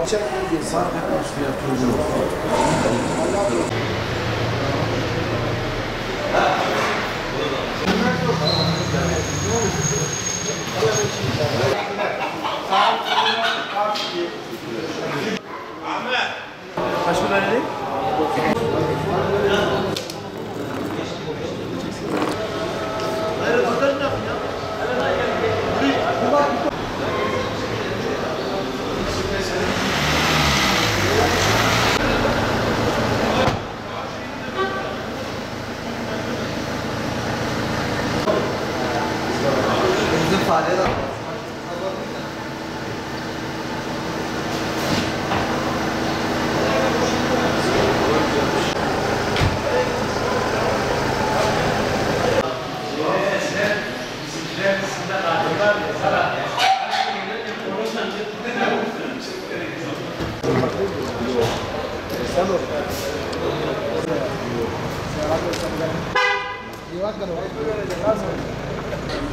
Kaç lira dedi? Bizim fare de.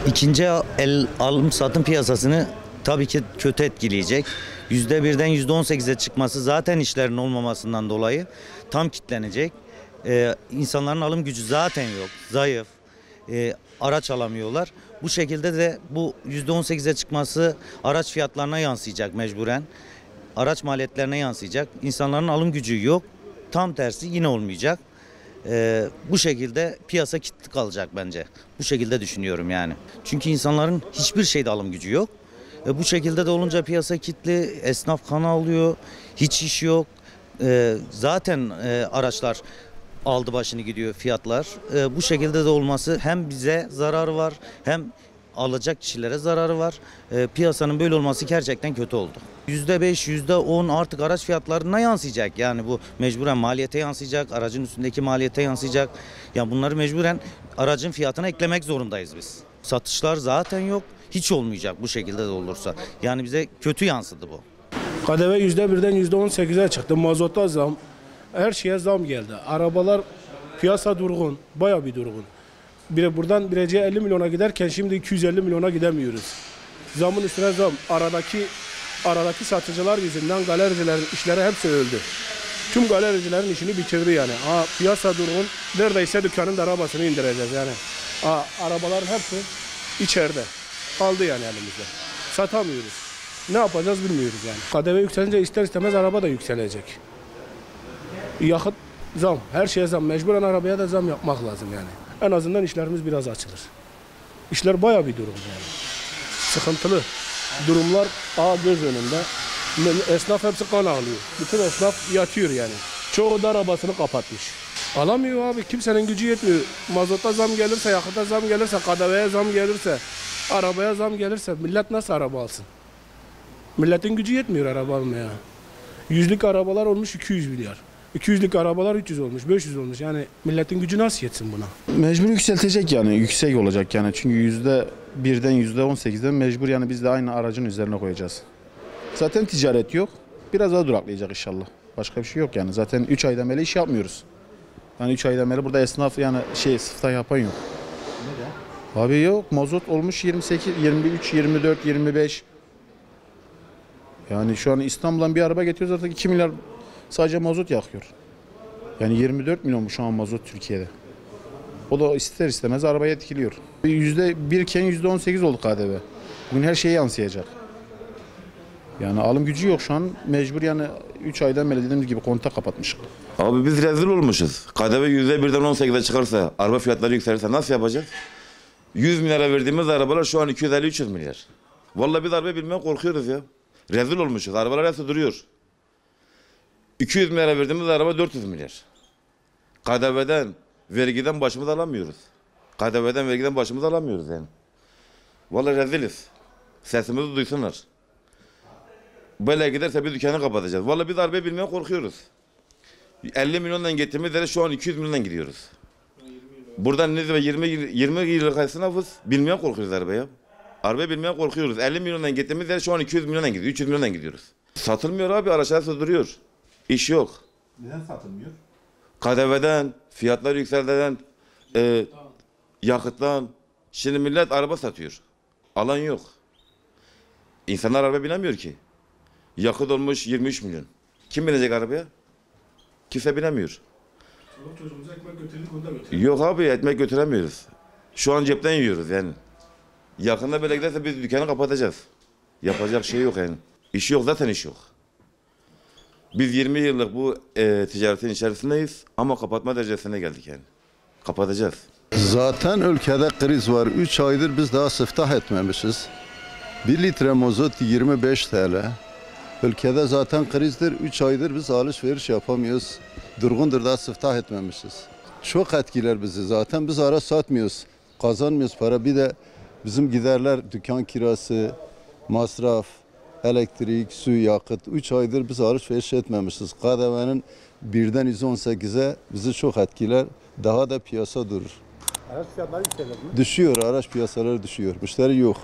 İkinci el alım satım piyasasını tabii ki kötü etkileyecek. %1'den %18'e çıkması zaten işlerin olmamasından dolayı tam kitlenecek. İnsanların alım gücü zaten yok, zayıf. Araç alamıyorlar. Bu şekilde de bu %18'e çıkması araç fiyatlarına yansıyacak mecburen. Araç maliyetlerine yansıyacak. İnsanların alım gücü yok. Tam tersi yine olmayacak. Bu şekilde piyasa kilitli kalacak bence. Bu şekilde düşünüyorum yani. Çünkü insanların hiçbir şeyde alım gücü yok. Bu şekilde de olunca piyasa kilitli, esnaf kan ağlıyor, hiç iş yok. Zaten araçlar aldı başını gidiyor fiyatlar. Bu şekilde de olması hem bize zararı var hem alacak kişilere zararı var. Piyasanın böyle olması gerçekten kötü oldu. %5, %10 artık araç fiyatlarına yansıyacak. Yani bu mecburen maliyete yansıyacak, aracın üstündeki maliyete yansıyacak. Yani bunları mecburen aracın fiyatına eklemek zorundayız biz. Satışlar zaten yok, hiç olmayacak bu şekilde de olursa. Yani bize kötü yansıdı bu. KDV %1'den %18'e çıktı. Mazota zam, her şeye zam geldi. Arabalar piyasa durgun, bayağı bir durgun. Buradan Birecik'e 50 milyona giderken şimdi 250 milyona gidemiyoruz. Zamın üstüne zam. Aradaki satıcılar yüzünden galericilerin işleri hepsi öldü. Tüm galericilerin işini bitirdi yani. Piyasa durgun. Neredeyse dükkanın da arabasını indireceğiz yani. Arabaların hepsi içeride. Kaldı yani elimizde. Satamıyoruz. Ne yapacağız bilmiyoruz yani. KDV yükselince ister istemez araba da yükselecek. Yakıt zam. Her şeye zam. Mecburen arabaya da zam yapmak lazım yani. En azından işlerimiz biraz açılır. İşler bayağı bir durum yani. Sıkıntılı. Durumlar göz önünde. Esnaf hepsi kan ağlıyor. Bütün esnaf yatıyor yani. Çoğu da arabasını kapatmış. Alamıyor abi. Kimsenin gücü yetmiyor. Mazota zam gelirse, yakıta zam gelirse, KDV'ye zam gelirse, arabaya zam gelirse millet nasıl araba alsın? Milletin gücü yetmiyor araba almaya. 100'lük arabalar olmuş 200 milyar. 200'lük arabalar 300 olmuş, 500 olmuş. Yani milletin gücü nasıl yetsin buna? Mecbur yükseltecek yani, yüksek olacak yani. Çünkü %1'den %18'den mecbur yani biz de aynı aracın üzerine koyacağız. Zaten ticaret yok. Biraz daha duraklayacak inşallah. Başka bir şey yok yani. Zaten 3 aydan beri iş yapmıyoruz. Yani 3 aydan beri burada esnaf yani sıfta yapan yok. Neden? Abi yok. Mazot olmuş 28, 23, 24, 25. Yani şu an İstanbul'dan bir araba getiriyoruz artık 2 milyar sadece mazot yakıyor. Yani 24 milyon şu an mazot Türkiye'de. O da ister istemez arabaya etkiliyor. %1 iken %18 oldu KDV. Bugün her şeye yansıyacak. Yani alım gücü yok şu an. Mecbur yani 3 aydan beri dediğimiz gibi kontak kapatmışız. Abi biz rezil olmuşuz. KDV %1'den 18'e çıkarsa, araba fiyatları yükselirse nasıl yapacağız? 100 milyara verdiğimiz arabalar şu an 250-300 milyar. Vallahi biz araba bilmeye korkuyoruz ya. Rezil olmuşuz. Arabalar hepsi duruyor. 200 milyara verdiğimiz araba 400 milyar. KDV'den, vergiden başımızı alamıyoruz. KDV'den, vergiden başımızı alamıyoruz yani. Vallahi reziliz. Sesimizi duysunlar. Böyle giderse bir dükkanı kapatacağız. Vallahi biz araba bilmeye korkuyoruz. 50 milyondan getirdiğimiz yere şu an 200 milyondan gidiyoruz. Buradan ne 20 yıllık esnafız. Bilmeye korkuyoruz arabaya. Araba bilmeye korkuyoruz. 50 milyondan getirdiğimiz yere şu an 200 milyondan gidiyor. 300 milyondan gidiyoruz. Satılmıyor abi. Araçlar duruyor. İş yok. Neden satılmıyor? KDV'den, fiyatlar yükseldiğinden, yakıttan. Şimdi millet araba satıyor. Alan yok. İnsanlar araba binemiyor ki. Yakıt olmuş 23 milyon. Kim binecek arabaya? Kimse binemiyor. Çoluk çocuğumuza ekmek götürdük, onu da götürdük. Yok abi, ekmek götüremiyoruz. Şu an cepten yiyoruz yani. Yakında böyle giderse biz dükkanı kapatacağız. Yapacak şey yok yani. İş yok, zaten iş yok. Biz 20 yıllık bu ticaretin içerisindeyiz ama kapatma derecesine geldik yani. Kapatacağız. Zaten ülkede kriz var. 3 aydır biz daha siftah etmemişiz. 1 litre mazot 25 TL. Ülkede zaten krizdir. 3 aydır biz alışveriş yapamıyoruz. Durgundur, daha siftah etmemişiz. Çok etkiler bizi zaten. Biz araç satmıyoruz. Kazanmıyoruz para. Bir de bizim giderler, dükkan kirası, masraf, elektrik, su, yakıt. 3 aydır biz alışveriş etmemişiz. KDV'nin birden %18'e bizi çok etkiler. Daha da piyasa durur. Araç fiyatları yükselir mi? Düşüyor, araç piyasaları düşüyor. Müşteri yok.